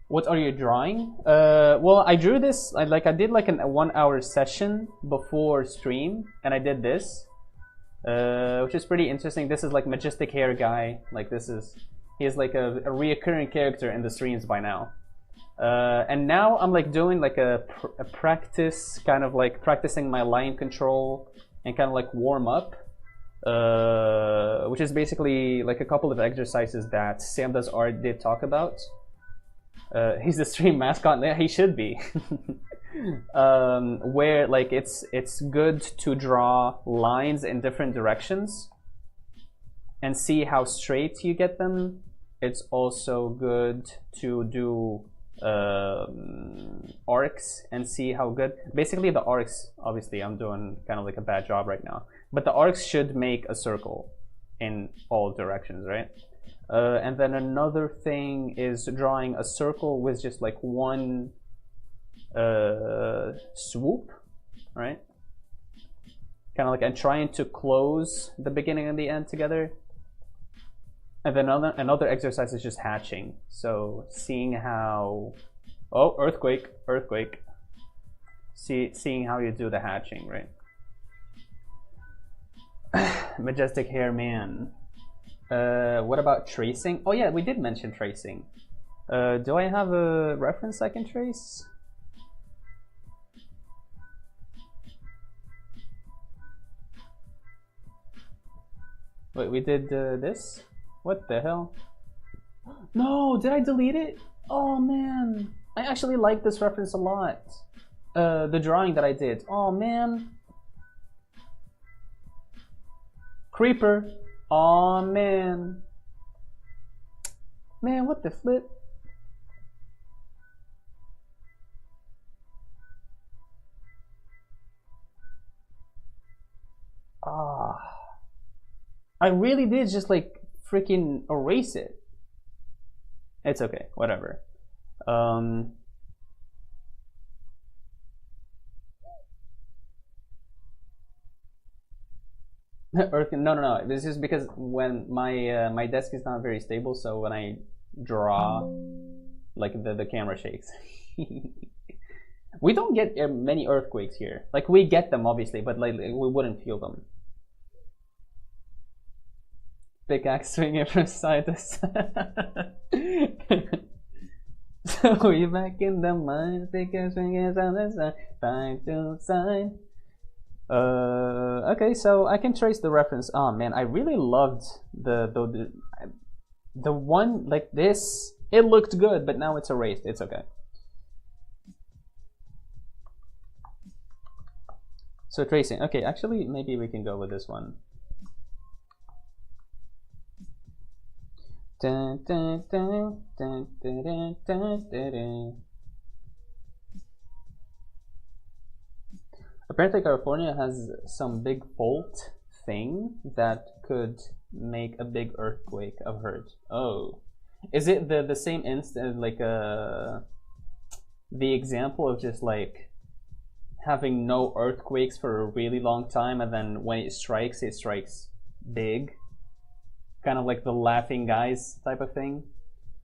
What are you drawing? Well, I drew this. I did like a 1 hour session before stream, and I did this, which is pretty interesting. This is like Majestic Hair guy. Like he is like a reoccurring character in the streams by now. And now I'm like doing like a practice, kind of like practicing my line control and kind of like warm up, which is basically like a couple of exercises that Sam Does Art did talk about. He's the stream mascot. Yeah, he should be. Where like it's good to draw lines in different directions and see how straight you get them. It's also good to do arcs and see how good. Basically, the arcs. Obviously, I'm doing kind of like a bad job right now, but the arcs should make a circle in all directions, right? And then another thing is drawing a circle with just like one swoop, right? Kind of like, and trying to close the beginning and the end together. And then another exercise is just hatching. So seeing how, oh, earthquake. Seeing how you do the hatching, right? Majestic hair man. What about tracing? Oh yeah, we did mention tracing. Do I have a reference I can trace? Wait, we did this? What the hell? No, did I delete it? Oh man, I actually like this reference a lot. The drawing that I did. Oh man. Creeper. Oh man. Man, what the flip? Ah. I really did just like freaking erase it. It's okay, whatever. Earth, no. This is because when my desk is not very stable, so when I draw, like the camera shakes. We don't get many earthquakes here. Like we get them obviously, but like we wouldn't feel them. Pickaxe swinging from side to side. So we back in the mine. Pickaxe swinging side to side to side. Okay, so I can trace the reference. Oh man, I really loved the one like this. It looked good, but now it's erased. It's okay. So tracing. Okay, actually, maybe we can go with this one. Dun, dun, dun, dun, dun, dun, dun, dun, dun. Apparently California has some big fault thing that could make a big earthquake, I've heard. Oh. Is it the same instant, like the example of just like having no earthquakes for a really long time, and then when it strikes big? Kind of like the laughing guys type of thing.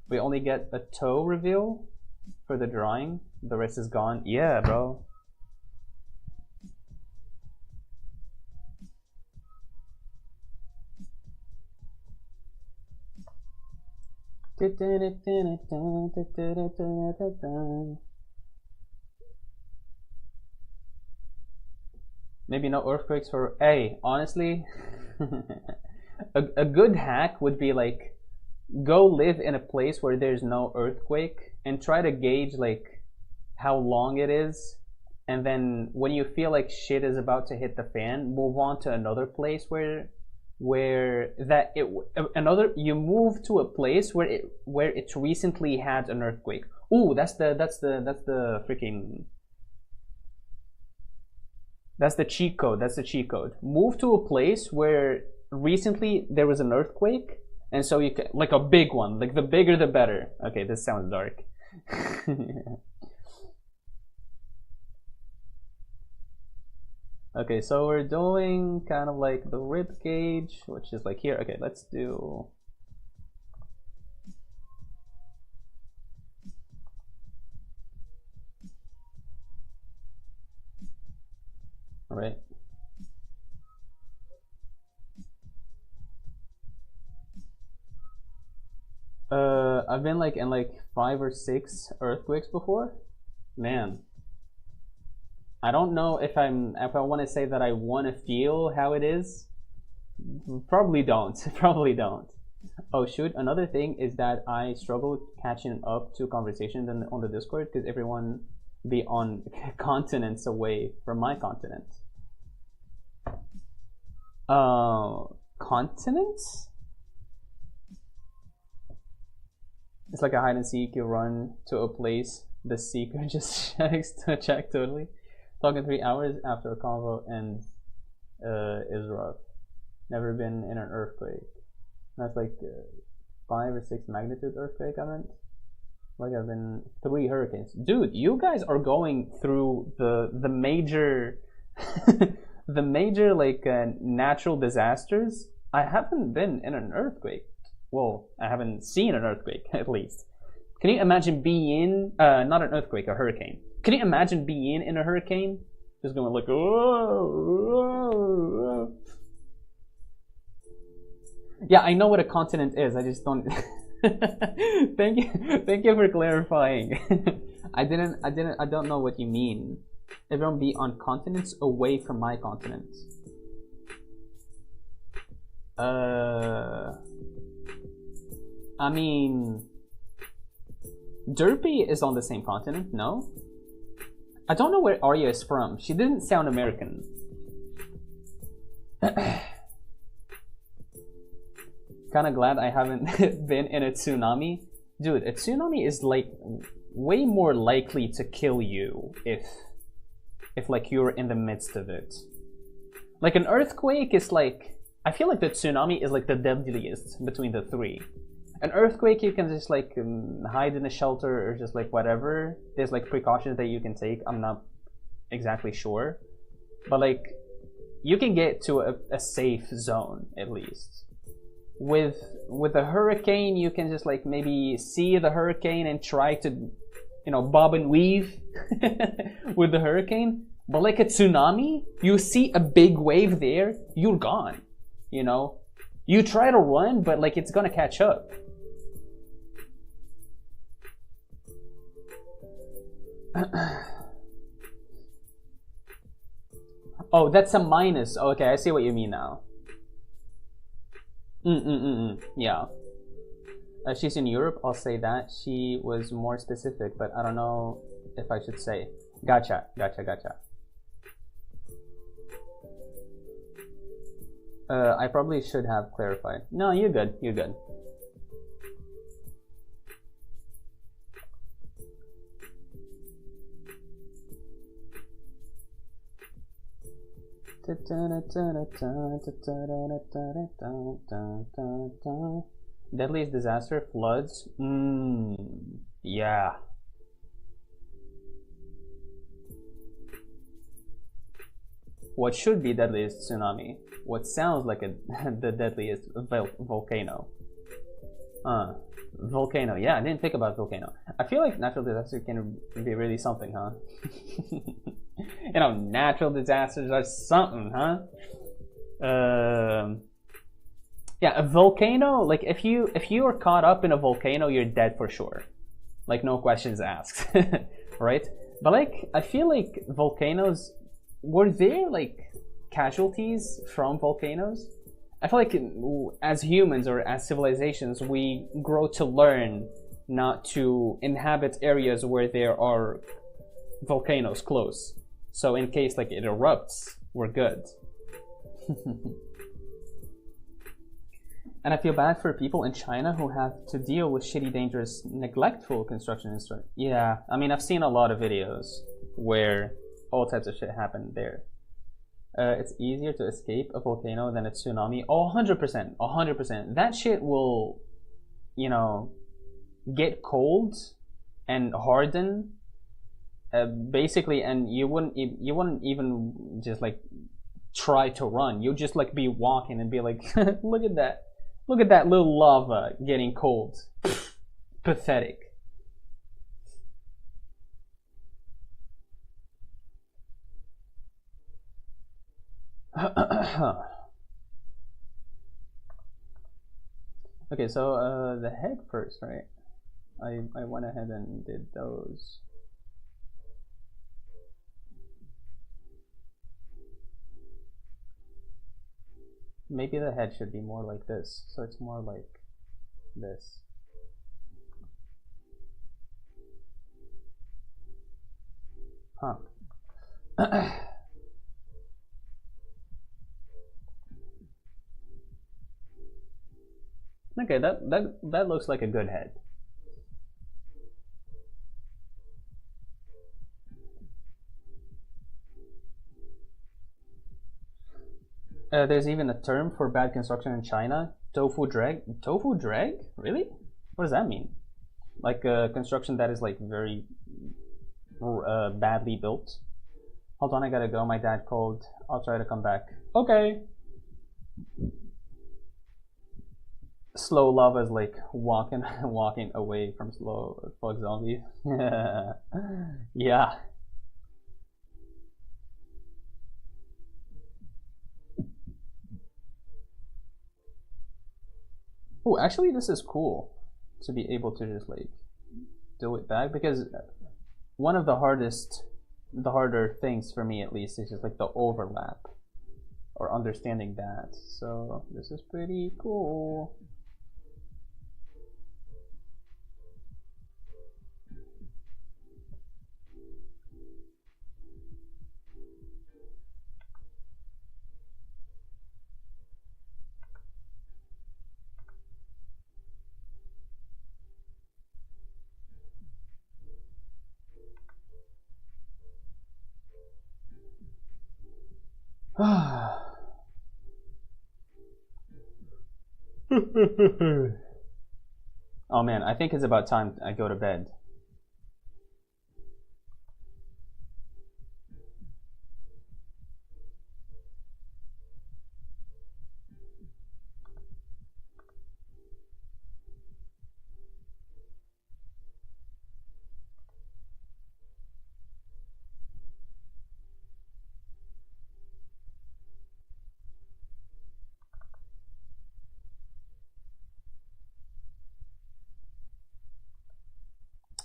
We only get a toe reveal for the drawing. The rest is gone. Yeah, bro. Maybe no earthquakes for. Hey, honestly, a good hack would be like go live in a place where there's no earthquake and try to gauge like how long it is, and then when you feel like shit is about to hit the fan, move on to another place where you move to a place where it recently had an earthquake. Ooh, that's the freaking that's the cheat code. That's the cheat code. Move to a place where recently there was an earthquake, and so you can, like a big one, like the bigger the better. Okay, this sounds dark. Okay, so we're doing kind of like the rib cage, which is like here. Okay, let's do. All right. I've been like in like 5 or 6 earthquakes before. Man, I don't know if I want to say that I want to feel how it is. Probably don't. Probably don't. Oh shoot! Another thing is that I struggle catching up to conversations on the Discord because everyone be on continents away from my continent. Continents? It's like a hide and seek. You run to a place, the seeker just checks to check totally. Talking 3 hours after a convo and is rough. Never been in an earthquake. That's like 5 or 6 magnitude earthquake I meant. Like I've been 3 hurricanes. Dude, you guys are going through the major the major like natural disasters. I haven't been in an earthquake. Well, I haven't seen an earthquake at least. Can you imagine being not an earthquake, a hurricane? Can you imagine being in a hurricane? Just going like, oh. Yeah, I know what a continent is. I just don't. Thank you for clarifying. I don't know what you mean. Everyone be on continents away from my continent. I mean, Derpy is on the same continent, no? I don't know where Arya is from. She didn't sound American. Kinda glad I haven't been in a tsunami. Dude, a tsunami is like way more likely to kill you if like you're in the midst of it. Like an earthquake is like, I feel like the tsunami is like the deadliest between the 3. An earthquake you can just like hide in a shelter or just like whatever. There's like precautions that you can take. I'm not exactly sure, but like you can get to a safe zone at least. With a hurricane, you can just like maybe see the hurricane and try to, you know, bob and weave with the hurricane. But like a tsunami, you see a big wave there, you're gone. You know, you try to run, but like it's gonna catch up. Oh, that's a minus. Okay, I see what you mean now. Yeah. She's in Europe, I'll say that. She was more specific, but I don't know if I should say. Gotcha. I probably should have clarified. No, you're good. Deadliest disaster, floods. Yeah. What should be deadliest tsunami? What sounds like the deadliest volcano? Volcano. Yeah, I didn't think about volcano. I feel like natural disaster can be really something, huh? You know, natural disasters are something, huh? Yeah, a volcano. Like if you are caught up in a volcano, you're dead for sure. Like no questions asked, right? But like I feel like volcanoes, were there like casualties from volcanoes? I feel like as humans or as civilizations, we grow to learn not to inhabit areas where there are volcanoes close. So in case like it erupts, we're good. And I feel bad for people in China who have to deal with shitty, dangerous, neglectful construction instruments. Yeah, I mean, I've seen a lot of videos where all types of shit happen there. It's easier to escape a volcano than a tsunami. Oh, 100%, 100%. That shit will, you know, get cold and harden, basically, and you wouldn't even just like try to run. You'll just like be walking and be like, look at that little lava getting cold. Pathetic. Okay, so the head first, right? I went ahead and did those. Maybe the head should be more like this, so it's more like this. Huh. Okay, that looks like a good head. There's even a term for bad construction in China. Tofu drag? Tofu drag? Really? What does that mean? Like a construction that is like very badly built? Hold on, I gotta go. My dad called. I'll try to come back. Okay. Slow lava is like walking away from slow fuck zombies. Yeah. Oh, actually, this is cool to be able to just like do it back, because one of the harder things for me at least is just like the overlap or understanding that. So this is pretty cool. Oh man, I think it's about time I go to bed.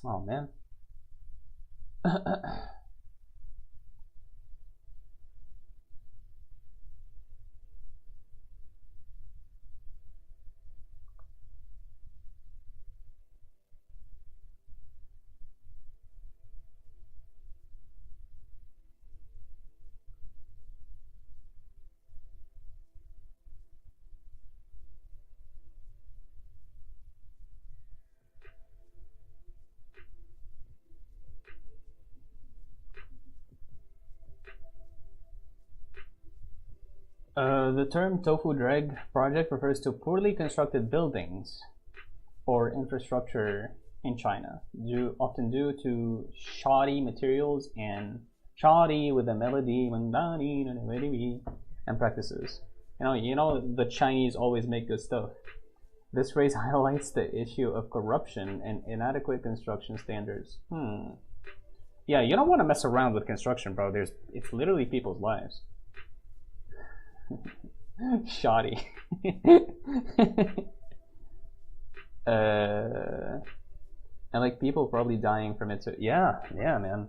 Oh man. The term tofu drag project refers to poorly constructed buildings or infrastructure in China, often due to shoddy materials and shoddy with a melody and practices. You know, the Chinese always make good stuff. This phrase highlights the issue of corruption and inadequate construction standards. Yeah, you don't want to mess around with construction, bro. It's literally people's lives. Shoddy. And like people probably dying from it too. Yeah, man.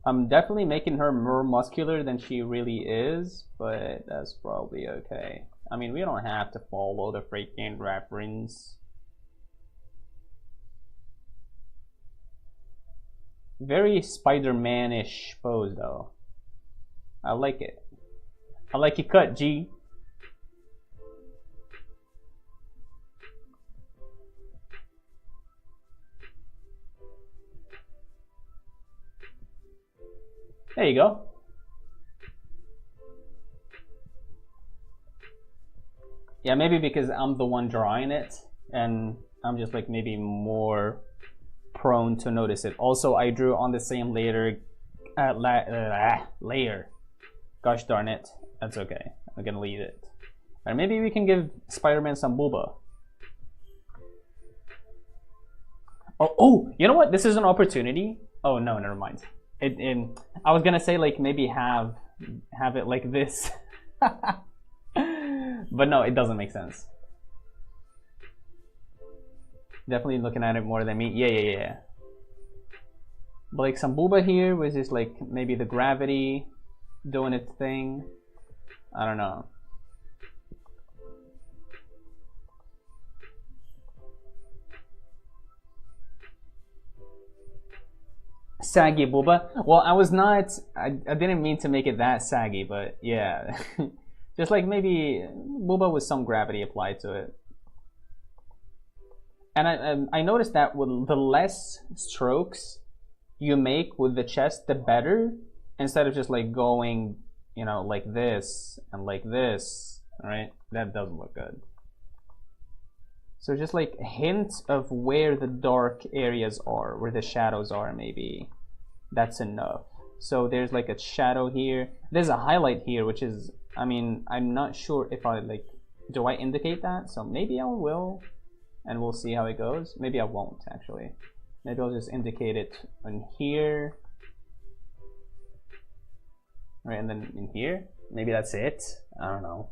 I'm definitely making her more muscular than she really is, but that's probably okay. I mean, we don't have to follow the freaking reference. Very Spider-Man-ish pose, though. I like it. I like your cut, G. There you go. Yeah, maybe because I'm the one drawing it, and I'm just like maybe more prone to notice it. Also, I drew on the same layer. Gosh darn it. That's okay. I'm gonna leave it. And maybe we can give Spider-Man some booba. Oh, you know what? This is an opportunity. Oh no, never mind. I was gonna say like maybe have it like this, but no, it doesn't make sense. Definitely looking at it more than me. Yeah. But like some booba here was just like maybe the gravity doing its thing. I don't know. Saggy booba. Well, I didn't mean to make it that saggy, but yeah. Just like maybe Booba with some gravity applied to it. And I noticed that with the less strokes you make with the chest, the better. Instead of just like going, you know, like this and like this, right? That doesn't look good. So just like hints of where the dark areas are, where the shadows are, maybe. That's enough. So there's like a shadow here. There's a highlight here, which is, I mean, I'm not sure if I like, do I indicate that? So maybe I will, and we'll see how it goes. Maybe I won't actually. Maybe I'll just indicate it in here. Right, and then in here. Maybe that's it. I don't know.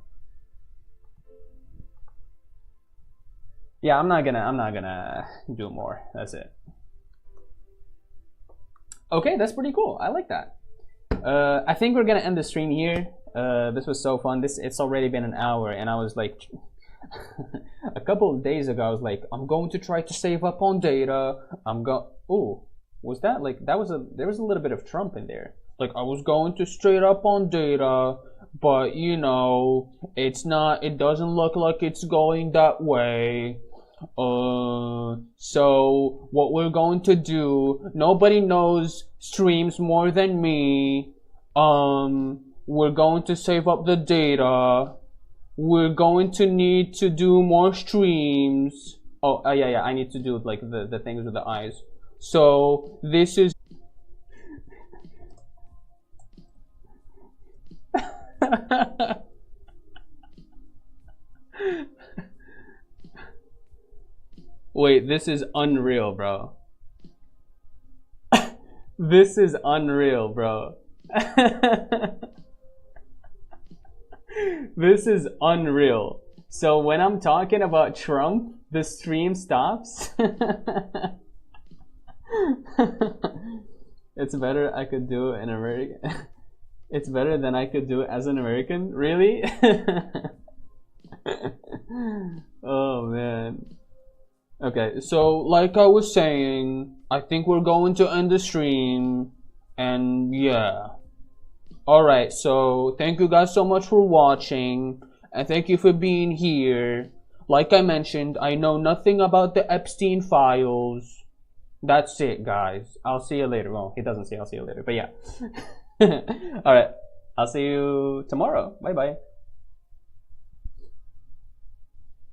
Yeah, I'm not gonna do more. That's it. Okay, that's pretty cool. I like that. I think we're gonna end the stream here. This was so fun. It's already been an hour, and I was like, a couple of days ago, I was like, I'm going to try to save up on data. Ooh, was that like there was a little bit of Trump in there. Like, I was going to straight up on data, but you know, it doesn't look like it's going that way. So what we're going to do, nobody knows streams more than me. We're going to save up the data. We're going to need to do more streams. Oh, yeah, I need to do like the things with the eyes. So this is Wait, this is unreal, bro. This is unreal, bro. This is unreal. So when I'm talking about Trump, the stream stops. It's better I could do in American. It's better than I could do as an American? Really? Oh man. Okay, so like I was saying, I think we're going to end the stream, and yeah. Alright, so thank you guys so much for watching, and thank you for being here. Like I mentioned, I know nothing about the Epstein files. That's it, guys. I'll see you later. Well, he doesn't say I'll see you later, but yeah. Alright, I'll see you tomorrow. Bye bye.